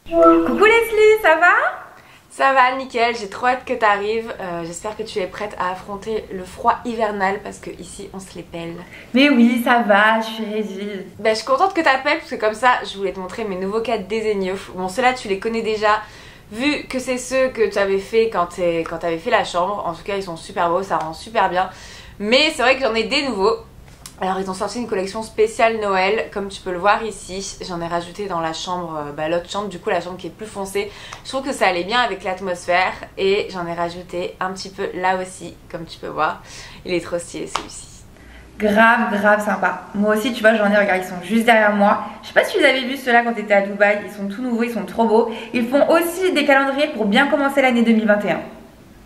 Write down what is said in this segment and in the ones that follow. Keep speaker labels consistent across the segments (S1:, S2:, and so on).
S1: Coucou Leslie, ça va?
S2: Ça va nickel, j'ai trop hâte que t'arrives. J'espère que tu es prête à affronter le froid hivernal parce que ici on se les pèle.
S1: Mais oui, ça va, je suis ready.
S2: Je suis contente que t'appelles parce que comme ça je voulais te montrer mes nouveaux cadres désigneux. Bon, ceux-là tu les connais déjà vu que c'est ceux que tu avais fait quand t'avais fait la chambre. En tout cas ils sont super beaux, ça rend super bien. Mais c'est vrai que j'en ai des nouveaux. Alors ils ont sorti une collection spéciale Noël, comme tu peux le voir ici. J'en ai rajouté dans la chambre, l'autre chambre, du coup la chambre qui est plus foncée. Je trouve que ça allait bien avec l'atmosphère et j'en ai rajouté un petit peu là aussi, comme tu peux voir. Il est trop stylé celui-ci.
S1: Grave sympa. Moi aussi, tu vois, j'en ai, regarde, ils sont juste derrière moi. Je sais pas si vous avez vu ceux-là quand tu étais à Dubaï, ils sont tout nouveaux, ils sont trop beaux. Ils font aussi des calendriers pour bien commencer l'année 2021.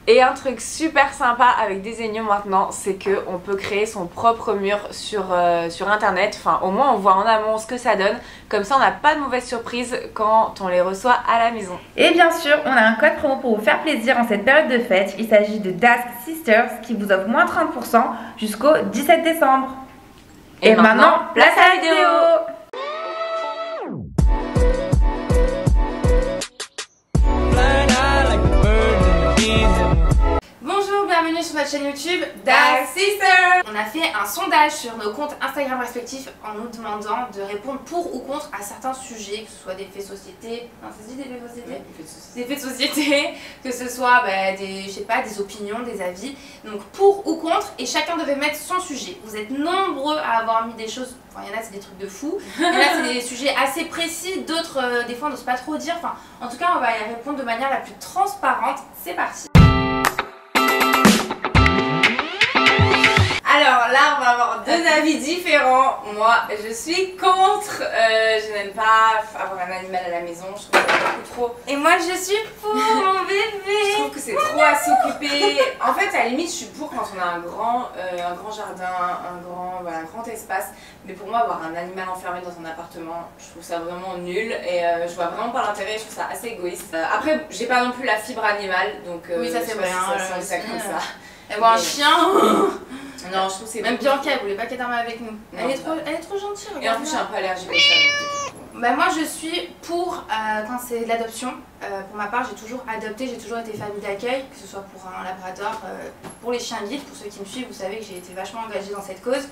S2: Et un truc super sympa avec Desenio maintenant, c'est qu'on peut créer son propre mur sur internet. Enfin, au moins on voit en amont ce que ça donne. Comme ça, on n'a pas de mauvaise surprise quand on les reçoit à la maison.
S1: Et bien sûr, on a un code promo pour vous faire plaisir en cette période de fête. Il s'agit de Dask Sisters qui vous offre moins 30% jusqu'au 17 décembre. Et maintenant, place à la vidéo.
S3: Bienvenue sur notre chaîne YouTube Dask Sisters. On a fait un sondage sur nos comptes Instagram respectifs en nous demandant de répondre pour ou contre à certains sujets, que ce soit des faits société, non ça se dit des faits société, des faits de société, que ce soit des, je sais pas, des opinions, des avis, donc pour ou contre, et chacun devait mettre son sujet. Vous êtes nombreux à avoir mis des choses, enfin il y en a c'est des trucs de fou, il y en a c'est des sujets assez précis, d'autres des fois on n'ose pas trop dire, enfin en tout cas on va y répondre de manière la plus transparente. C'est parti.
S2: Alors là, on va avoir deux avis différents. Moi, je suis contre. Je n'aime pas avoir un animal à la maison. Je trouve que c'est beaucoup trop.
S3: Et moi, je suis pour mon bébé.
S2: Je trouve que c'est trop à s'occuper. En fait, à la limite, je suis pour quand on a un grand jardin, un grand espace. Mais pour moi, avoir un animal enfermé dans un appartement, je trouve ça vraiment nul. Et je vois vraiment pas l'intérêt. Je trouve ça assez égoïste. Après, j'ai pas non plus la fibre animale, donc
S3: oui, ça c'est vrai.
S2: Ça comme ça.
S3: Elle voit un chien.
S2: Non, je trouve que c'est
S3: même Bianca, elle voulait pas qu'elle dorme avec nous. Elle est trop gentille.
S2: Et en plus, je suis un peu allergique au chat.
S3: Moi, je suis pour quand c'est de l'adoption. Pour ma part, j'ai toujours adopté, j'ai toujours été famille d'accueil, que ce soit pour un labrador, pour les chiens guides. Pour ceux qui me suivent, vous savez que j'ai été vachement engagée dans cette cause.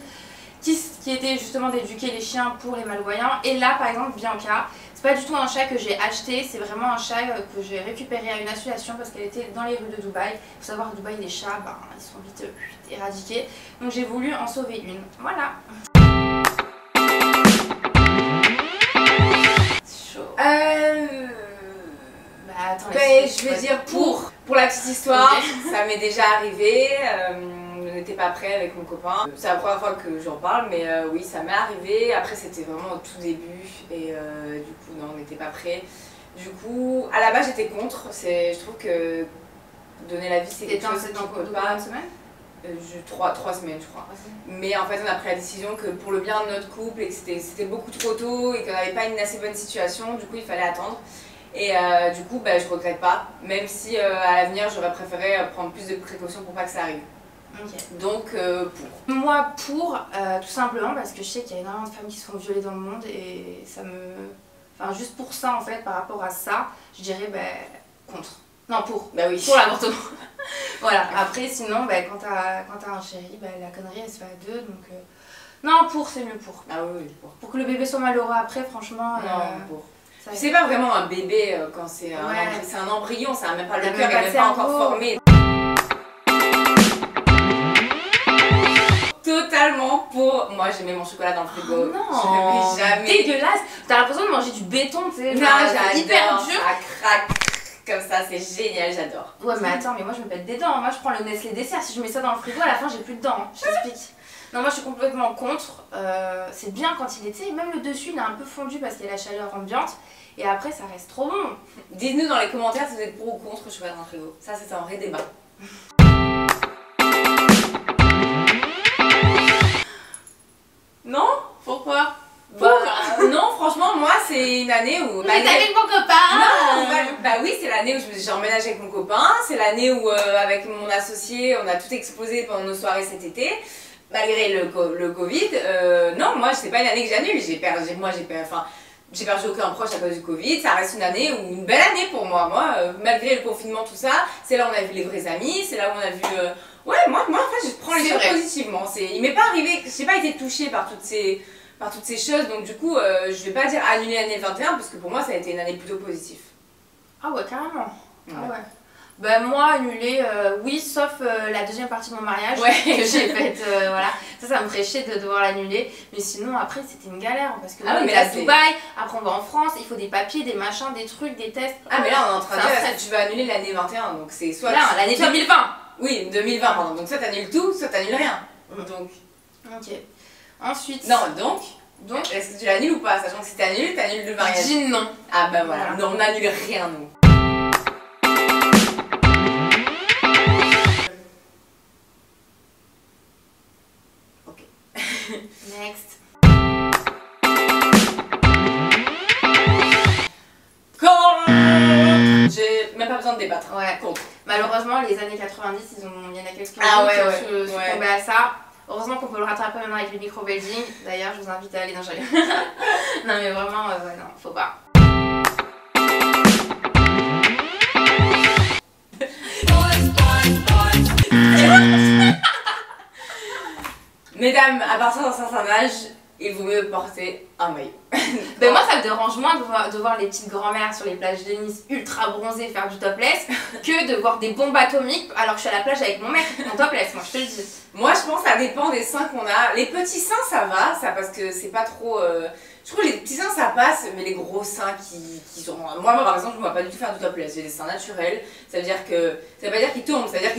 S3: Qui était justement d'éduquer les chiens pour les malvoyants. Et là, par exemple, Bianca, c'est pas du tout un chat que j'ai acheté, c'est vraiment un chat que j'ai récupéré à une association parce qu'elle était dans les rues de Dubaï. Il faut savoir, à Dubaï, les chats, ils sont vite éradiqués. Donc j'ai voulu en sauver une. Voilà.
S2: C'est chaud.
S3: Attends,
S2: je vais dire pour la petite histoire, ça m'est déjà arrivé. Je n'étais pas prêt avec mon copain. C'est la première fois que j'en parle, mais oui, ça m'est arrivé. Après, c'était vraiment au tout début et du coup, non, on n'était pas prêt. Du coup, à la base, j'étais contre. Je trouve que donner la vie, c'est quelque chose qu'on peut pas.
S3: Une semaine
S2: 3 semaines, je crois. Mais en fait, on a pris la décision que pour le bien de notre couple et que c'était beaucoup trop tôt et qu'on n'avait pas une assez bonne situation, du coup, il fallait attendre. Et du coup, je regrette pas, même si à l'avenir, j'aurais préféré prendre plus de précautions pour pas que ça arrive.
S3: Okay.
S2: Donc pour.
S3: Moi pour, tout simplement parce que je sais qu'il y a énormément de femmes qui se font violer dans le monde et ça me... Enfin juste pour ça en fait, par rapport à ça, je dirais contre. Non pour,
S2: Oui.
S3: Pour l'avortement. Voilà, après sinon quand t'as un chéri, la connerie elle se fait à deux donc... Non pour, c'est mieux pour.
S2: Ah oui, pour.
S3: Pour que le bébé soit malheureux après franchement...
S2: Non, pour. C'est pas vraiment un bébé quand c'est un embryon, ça n'a même pas le cœur, il n'est même pas encore formé. Totalement pour. Moi j'aimais mon chocolat dans le frigo.
S3: Oh non, jamais. Dégueulasse. T'as l'impression de manger du béton, tu sais.
S2: Non, j'adore.
S3: Hyper dur.
S2: Ça craque comme ça, c'est génial, j'adore.
S3: Ouais mais attends, mais moi je me pète des dents. Moi je prends le Nestlé dessert, si je mets ça dans le frigo à la fin j'ai plus de dents. Hein. Je t'explique. Non moi je suis complètement contre. C'est bien quand il est, tu sais, même le dessus il est un peu fondu parce qu'il y a la chaleur ambiante. Et après ça reste trop bon.
S2: Dites-nous dans les commentaires si vous êtes pour ou contre le chocolat dans le frigo. Ça c'est un vrai débat. Non? Pourquoi? Non, franchement, moi, c'est une année où...
S3: Mais t'es avec mon copain!
S2: Non, oui, c'est l'année où j'ai emménagé avec mon copain. C'est l'année où, avec mon associé, on a tout explosé pendant nos soirées cet été. Malgré le Covid. Non, moi, c'est pas une année que j'annule. Enfin, j'ai perdu aucun proche à cause du Covid, ça reste une année ou une belle année pour moi. Moi, malgré le confinement, tout ça, c'est là où on a vu les vrais amis, c'est là où on a vu... Ouais, moi en fait, je prends les choses positivement. Il m'est pas arrivé, j'ai pas été touchée par toutes ces choses, donc du coup, je vais pas dire annuler l'année 21, parce que pour moi, ça a été une année plutôt positive.
S3: Ah ouais, carrément. Ah ouais. Bah moi, annuler, oui, sauf la deuxième partie de mon mariage que j'ai faite, voilà. Ça me ferait chier de devoir l'annuler. Mais sinon, après, c'était une galère, parce que on est à Dubaï, après on va en France, il faut des papiers, des machins, des trucs, des tests.
S2: Ah mais là, on est en train de dire que tu vas annuler l'année 21, donc c'est soit...
S3: Là, l'année 2020.
S2: Oui, 2020, pardon. Donc soit t'annules tout, soit t'annules rien. Donc...
S3: Ok. Ensuite...
S2: Non, donc, est-ce que tu l'annules ou pas? Sachant que si t'annules, t'annules le mariage.
S3: Je dis non.
S2: Ah bah voilà, non, on n'annule rien, nous. Ok.
S3: Next.
S2: Contre. J'ai même pas besoin de débattre.
S3: Ouais.
S2: Contre.
S3: Malheureusement, les années 90, il y en a quelques-uns qui sont tombés à ça. Heureusement qu'on peut le rattraper maintenant avec le micro-belging. D'ailleurs, je vous invite à aller dans le non mais vraiment, ouais, non, faut pas.
S2: Mesdames, à partir d'un certain âge, il vaut mieux porter un maillot.
S3: Ben moi ça me dérange moins de voir les petites grand-mères sur les plages de Nice ultra bronzées faire du topless que de voir des bombes atomiques alors que je suis à la plage avec mon mec en topless, moi je te le dis.
S2: Moi je pense que ça dépend des seins qu'on a. Les petits seins ça va, ça parce que c'est pas trop... Je trouve que les petits seins ça passe, mais les gros seins qui sont... Moi par exemple je me vois pas du tout faire du topless, j'ai des seins naturels. Ça veut pas dire qu'ils tombent, ça veut dire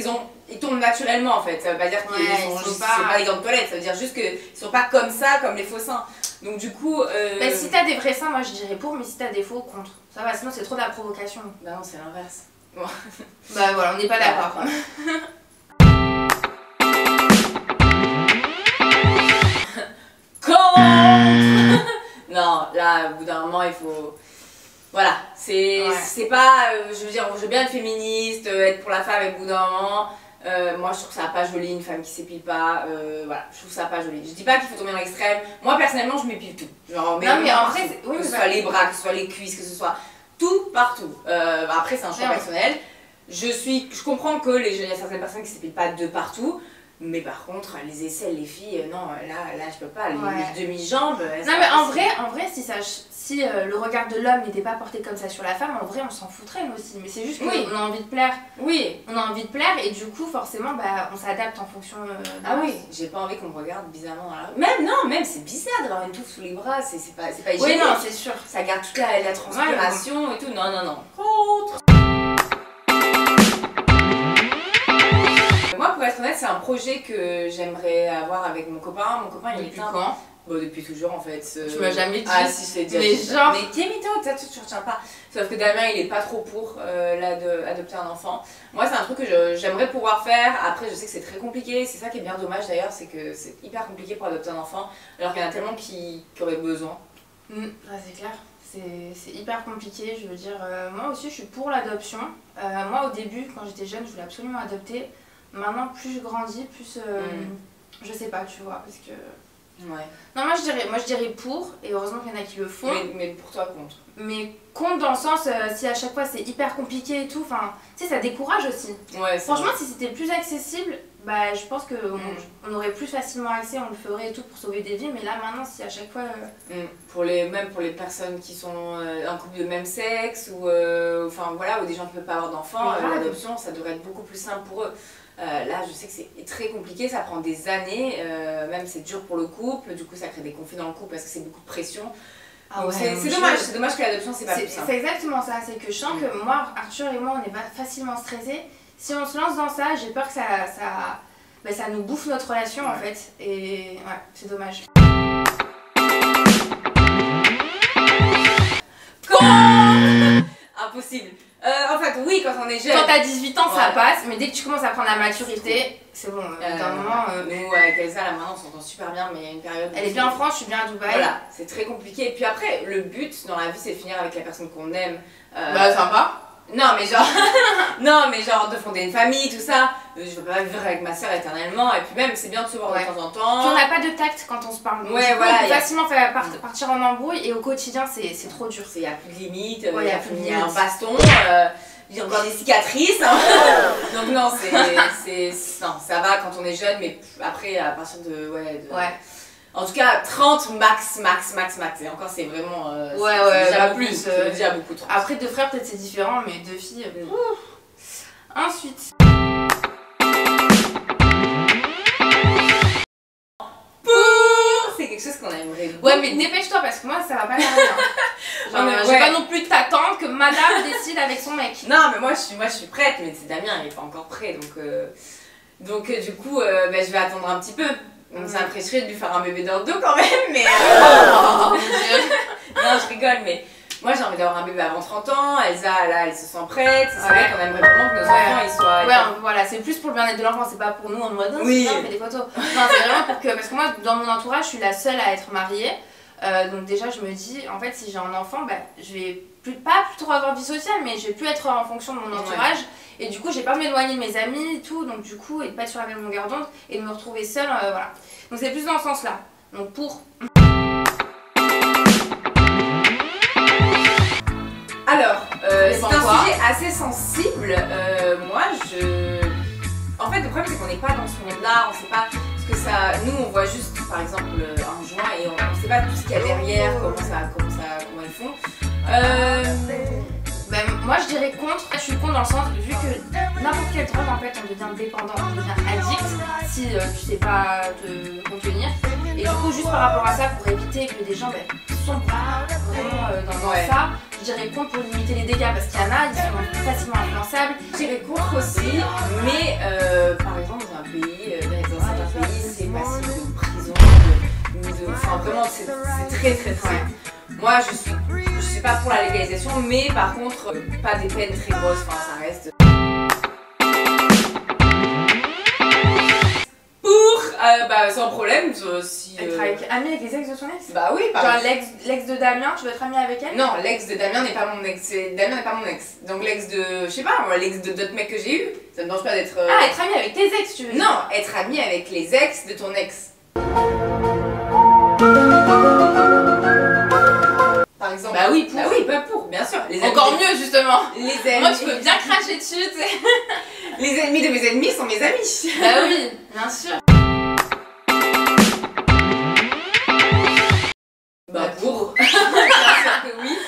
S2: ils tombent naturellement en fait. Ça veut pas dire qu'ils sont juste... C'est pas des gants de toilette, ça veut dire juste qu'ils sont pas comme ça, comme les faux seins. Donc du coup...
S3: Bah, si t'as des vrais seins, moi je dirais pour, mais si t'as des faux, contre. Ça va, sinon c'est trop de la provocation.
S2: Bah non, c'est l'inverse. Bon.
S3: Bah voilà, on n'est pas d'accord.
S2: Non, là, au bout d'un moment, il faut... Voilà, c'est pas... je veux dire, je veux bien être féministe, être pour la femme, et au bout d'un moment... moi je trouve ça pas joli une femme qui s'épile pas, voilà, je trouve ça pas joli. Je dis pas qu'il faut tomber dans l'extrême, moi personnellement je m'épile tout. Genre,
S3: non mais en vrai,
S2: que ce soit les bras, que ce soit les cuisses, que ce soit tout partout. Après c'est un choix personnel. Je comprends que il y a certaines personnes qui s'épilent pas de partout. Mais par contre, les aisselles, les filles, non, là je peux pas, les demi-jambes...
S3: Non mais en vrai, si le regard de l'homme n'était pas porté comme ça sur la femme, en vrai on s'en foutrait nous aussi. Mais c'est juste qu'on a envie de plaire.
S2: Oui.
S3: On a envie de plaire et du coup forcément bah, on s'adapte en fonction de...
S2: Ah oui, j'ai pas envie qu'on me regarde bizarrement dans la rue. Même c'est bizarre d'avoir une touffe sous les bras, c'est pas hygiénique.
S3: Oui non, c'est sûr.
S2: Ça garde toute la transpiration et tout, non. Contre. Moi, pour être honnête, c'est un projet que j'aimerais avoir avec mon copain. Mon copain, il est un... Bon, depuis toujours en fait.
S3: Tu m'as jamais dit.
S2: Ah si, je l'ai dit.
S3: Mais genre...
S2: Mais qui est mytho, tu retiens pas. Sauf que Damien, il est pas trop pour adopter un enfant. Moi, c'est un truc que j'aimerais pouvoir faire. Après, je sais que c'est très compliqué. C'est ça qui est bien dommage d'ailleurs, c'est que c'est hyper compliqué pour adopter un enfant. Alors qu'il y en a tellement qui auraient besoin.
S3: C'est clair. C'est hyper compliqué, je veux dire. Moi aussi, je suis pour l'adoption. Moi, au début, quand j'étais jeune, je voulais absolument adopter. Maintenant, plus je grandis, plus je sais pas, tu vois, parce que...
S2: Ouais.
S3: Non, moi je dirais pour, et heureusement qu'il y en a qui le font.
S2: Mais pour toi, contre.
S3: Mais contre dans le sens, si à chaque fois c'est hyper compliqué et tout, enfin, tu sais, ça décourage aussi.
S2: Ouais,
S3: franchement, si c'était plus accessible, bah je pense qu'on aurait plus facilement accès, on le ferait et tout pour sauver des vies, mais là maintenant, si à chaque fois...
S2: Même pour les personnes qui sont en couple de même sexe, ou enfin voilà, ou des gens qui ne peuvent pas avoir d'enfants, l'adoption, ça devrait être beaucoup plus simple pour eux. Là, je sais que c'est très compliqué, ça prend des années, même c'est dur pour le couple, du coup ça crée des conflits dans le couple parce que c'est beaucoup de pression. Ah ouais, c'est dommage que l'adoption c'est pas plus simple.
S3: C'est exactement ça, c'est que je sens que moi, Arthur et moi, on est pas facilement stressés. Si on se lance dans ça, j'ai peur que ça nous bouffe notre relation en fait, et ouais, c'est dommage.
S2: Impossible. En fait, oui, quand on est jeune.
S3: Quand t'as 18 ans, ça passe, mais dès que tu commences à prendre la maturité, c'est bon. D'un moment.
S2: Nous, avec Elsa, là maintenant, on s'entend super bien, mais il y a une période.
S3: Elle est bien en France, je suis bien à Dubaï.
S2: Voilà, c'est très compliqué. Et puis après, le but dans la vie, c'est de finir avec la personne qu'on aime.
S3: Bah, sympa.
S2: Non mais genre non mais genre de fonder une famille, tout ça. Je veux pas vivre avec ma soeur éternellement et puis même c'est bien de se voir de temps en temps.
S3: Puis on n'a pas de tact quand on se parle. Donc
S2: ouais voilà.
S3: On peut facilement faire partir en embrouille et au quotidien c'est trop dur.
S2: Il y a plus de limites, il
S3: y
S2: y a un baston, j'ai encore des cicatrices. Hein. Donc non non ça va quand on est jeune mais après à partir de ouais. En tout cas, 30 max. Et encore, c'est vraiment.
S3: Déjà
S2: plus. C'est déjà beaucoup trop.
S3: Après, 2 frères, peut-être c'est différent, mais 2 filles. Ensuite.
S2: C'est quelque chose qu'on aimerait.
S3: Ouais, mais dépêche-toi parce que moi, ça va pas m'arriver. Je vais pas non plus t'attendre que madame décide avec son mec.
S2: Non, mais moi, je suis prête, mais c'est Damien, il est pas encore prêt. Donc du coup, je vais attendre un petit peu. Donc ça me ferait de lui faire un bébé dans le dos quand même, mais non je rigole, mais moi j'ai envie d'avoir un bébé avant 30 ans, Elsa là elle se sent prête, c'est vrai qu'on aimerait vraiment que nos enfants ils soient...
S3: Ouais voilà, c'est plus pour le bien-être de l'enfant, c'est pas pour nous en mode on fait des photos. Non c'est vraiment pour que, parce que moi dans mon entourage je suis la seule à être mariée, donc déjà je me dis en fait si j'ai un enfant, je vais pas trop avoir vie sociale, mais je vais plus être en fonction de mon entourage. Et du coup, j'ai pas m'éloigner de mes amis et tout, donc du coup, et de pas être sur la même longueur d'onde et de me retrouver seule, voilà. Donc c'est plus dans ce sens-là. Donc pour.
S2: Alors, c'est un sujet assez sensible. Moi, en fait, le problème c'est qu'on n'est pas dans ce monde-là, on sait pas ce que ça. Nous, on voit juste, par exemple, un joint et on sait pas tout ce qu'il y a derrière, comment ils font.
S3: Moi je dirais contre, je suis contre dans le sens vu que n'importe quelle drogue en fait on devient dépendant, on devient addict si tu sais pas te contenir et du coup juste par rapport à ça pour éviter que des gens sont pas vraiment dans ça, je dirais contre pour limiter les dégâts parce qu'il y en a, ils sont facilement influençables.
S2: Je dirais contre aussi, mais par exemple dans un pays, dans certains pays c'est passible de prison, enfin vraiment c'est très. Moi je suis pas pour la légalisation, mais par contre pas des peines très grosses, enfin ça reste. Pour sans problème si.
S3: Être amie avec les ex de son ex?
S2: Bah oui, par
S3: genre l'ex de Damien, tu veux être amie avec elle?
S2: Non, l'ex de Damien n'est pas mon ex, Damien n'est pas mon ex. Donc l'ex de, je sais pas, moi l'ex de d'autres mecs que j'ai eu, ça me dérange pas d'être.
S3: Ah, être amie avec tes ex, tu veux dire?
S2: Non, être amie avec les ex de ton ex. Par exemple. Bah oui, pour, bien sûr. Les
S3: encore mieux justement.
S2: Les ennemis.
S3: Moi je peux bien cracher dessus, tu sais.
S2: Les ennemis de mes ennemis sont mes amis.
S3: Bah oui, bien sûr.
S2: Pour. Bien sûr que oui.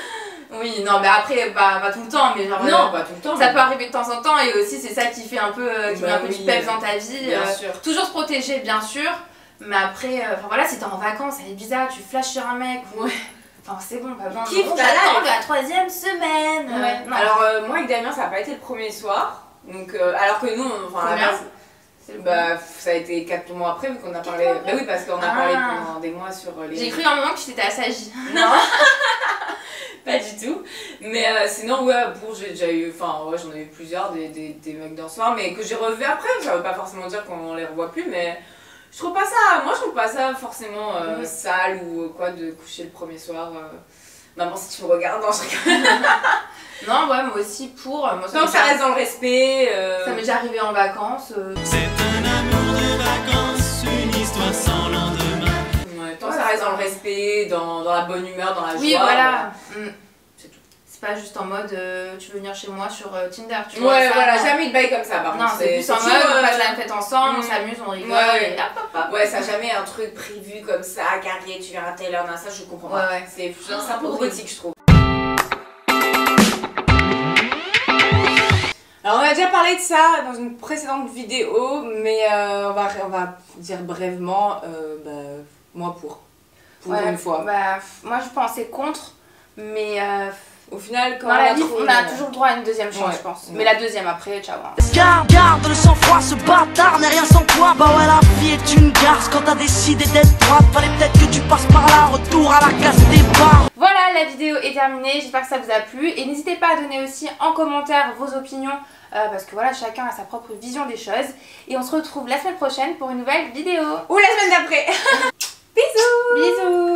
S3: Oui, non, mais après, pas tout le temps, mais genre.
S2: Non, pas tout le temps.
S3: Ça peut arriver de temps en temps et aussi c'est ça qui fait un peu, qui met un peu du peps dans ta vie.
S2: Bien sûr.
S3: Toujours se protéger, bien sûr. Mais après, voilà, si t'es en vacances, elle est bizarre, tu flashes sur un mec.
S2: Ouais.
S3: Enfin, c'est bon, pas besoin de.
S2: J'attends
S3: la 3e semaine.
S2: Ouais. Alors, moi avec Damien, ça n'a pas été le premier soir. Donc, alors que nous, enfin, à la base, ça a été 4 mois après, vu qu'on a parlé. Bah oui, parce qu'on a parlé pendant des mois sur les.
S3: J'ai cru à un moment que tu t'étais assagie.
S2: Non. Pas du tout. Mais sinon, ouais, pour j'ai déjà eu. Enfin, ouais, j'en ai eu plusieurs, des mecs d'un soir, mais que j'ai revu après. Ça veut pas forcément dire qu'on les revoit plus, mais. Je trouve pas ça, moi je trouve pas ça forcément sale ou quoi de coucher le premier soir. Maman si tu me regardes, non je rigole.
S3: Non ouais moi aussi pour. Moi,
S2: tant que ça reste dans le respect.
S3: Ça m'est déjà arrivé en vacances.
S4: C'est un amour de vacances, une histoire sans lendemain.
S2: Ouais, tant que ça reste dans le respect, dans la bonne humeur, dans la joie.
S3: Oui voilà.
S2: C'est tout.
S3: C'est pas juste en mode tu veux venir chez moi sur Tinder, tu vois.
S2: Ouais, voilà, jamais de bail comme ça par
S3: contre. Non, c'est plus en mode on passe la fête ensemble, on s'amuse, on rigole.
S2: Ouais,
S3: et hop.
S2: Ouais, ça jamais un truc prévu comme ça, carré, tu viens à telle heure, ça je comprends pas.
S3: Ouais.
S2: C'est un peu robotique, je trouve. Alors on a déjà parlé de ça dans une précédente vidéo, mais on va dire brièvement, moi pour une fois.
S3: Moi je pensais contre, mais
S2: au final quand
S3: dans la vie on a toujours le droit à une deuxième chance je pense. Mais la deuxième après, ciao.
S5: Garde le sang-froid, ce bâtard n'est rien sans toi. Bah ouais la vie est une garce quand t'as décidé d'être droite. Fallait peut-être que tu passes par là, retour à la case des bars.
S3: Voilà, la vidéo est terminée, j'espère que ça vous a plu. Et n'hésitez pas à donner aussi en commentaire vos opinions. Parce que voilà, chacun a sa propre vision des choses. Et on se retrouve la semaine prochaine pour une nouvelle vidéo.
S2: Ou la semaine d'après. Bisous.
S3: Bisous.